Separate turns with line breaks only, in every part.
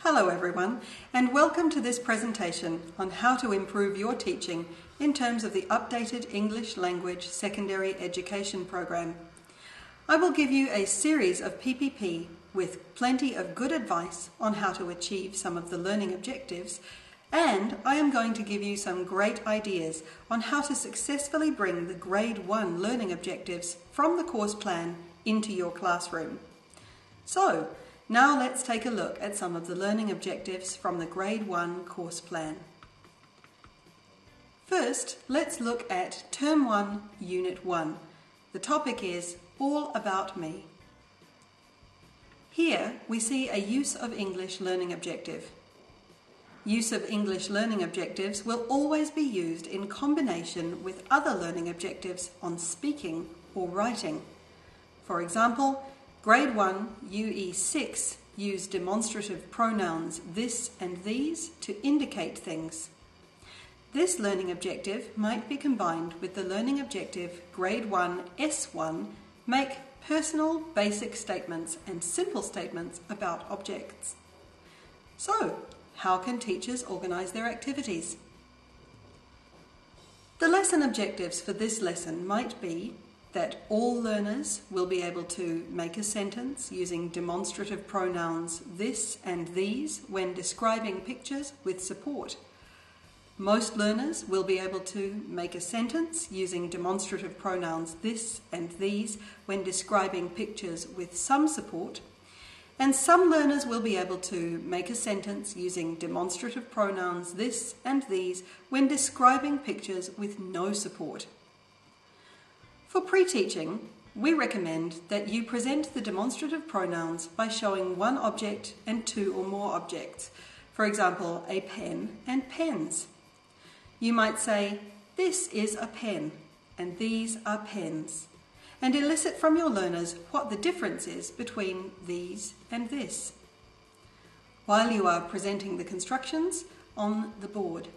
Hello everyone, and welcome to this presentation on how to improve your teaching in terms of the updated English language secondary education program. I will give you a series of PPP with plenty of good advice on how to achieve some of the learning objectives, and I am going to give you some great ideas on how to successfully bring the Grade 1 learning objectives from the course plan into your classroom. So, now let's take a look at some of the learning objectives from the Grade 1 course plan. First, let's look at Term 1, Unit 1. The topic is All About Me. Here we see a use of English learning objective. Use of English learning objectives will always be used in combination with other learning objectives on speaking or writing. For example, Grade 1, UE 6 use demonstrative pronouns this and these to indicate things. This learning objective might be combined with the learning objective Grade 1, S1, make personal basic statements and simple statements about objects. So, how can teachers organise their activities? The lesson objectives for this lesson might be that all learners will be able to make a sentence using demonstrative pronouns this and these when describing pictures with support. Most learners will be able to make a sentence using demonstrative pronouns this and these when describing pictures with some support. And some learners will be able to make a sentence using demonstrative pronouns this and these when describing pictures with no support. For pre-teaching, we recommend that you present the demonstrative pronouns by showing one object and two or more objects. For example, a pen and pens. You might say, this is a pen and these are pens, and elicit from your learners what the difference is between these and this, while you are presenting the constructions on the board.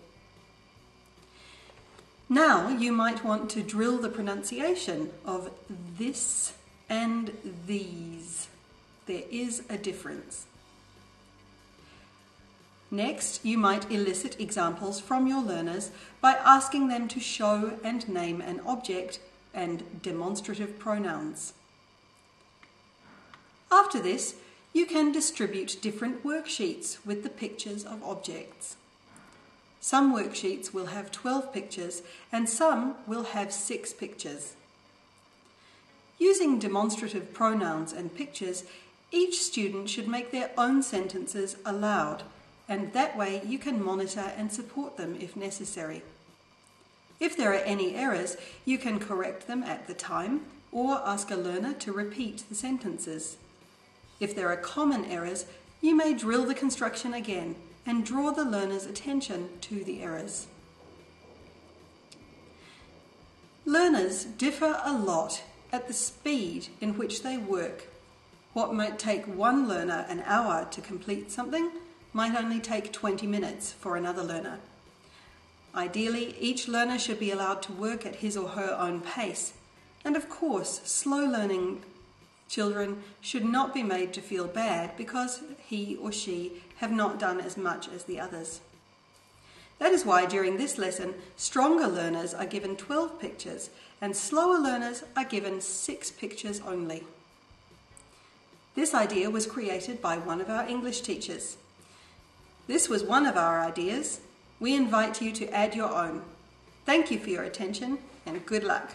Now you might want to drill the pronunciation of this and these. There is a difference. Next, you might elicit examples from your learners by asking them to show and name an object and demonstrative pronouns. After this, you can distribute different worksheets with the pictures of objects. Some worksheets will have 12 pictures and some will have 6 pictures. Using demonstrative pronouns and pictures, each student should make their own sentences aloud, and that way you can monitor and support them if necessary. If there are any errors, you can correct them at the time or ask a learner to repeat the sentences. If there are common errors, you may drill the construction again and draw the learner's attention to the errors. Learners differ a lot at the speed in which they work. What might take one learner an hour to complete something might only take 20 minutes for another learner. Ideally, each learner should be allowed to work at his or her own pace, and of course, slow learning children should not be made to feel bad because he or she have not done as much as the others. That is why during this lesson, stronger learners are given 12 pictures and slower learners are given 6 pictures only. This idea was created by one of our English teachers. This was one of our ideas. We invite you to add your own. Thank you for your attention and good luck.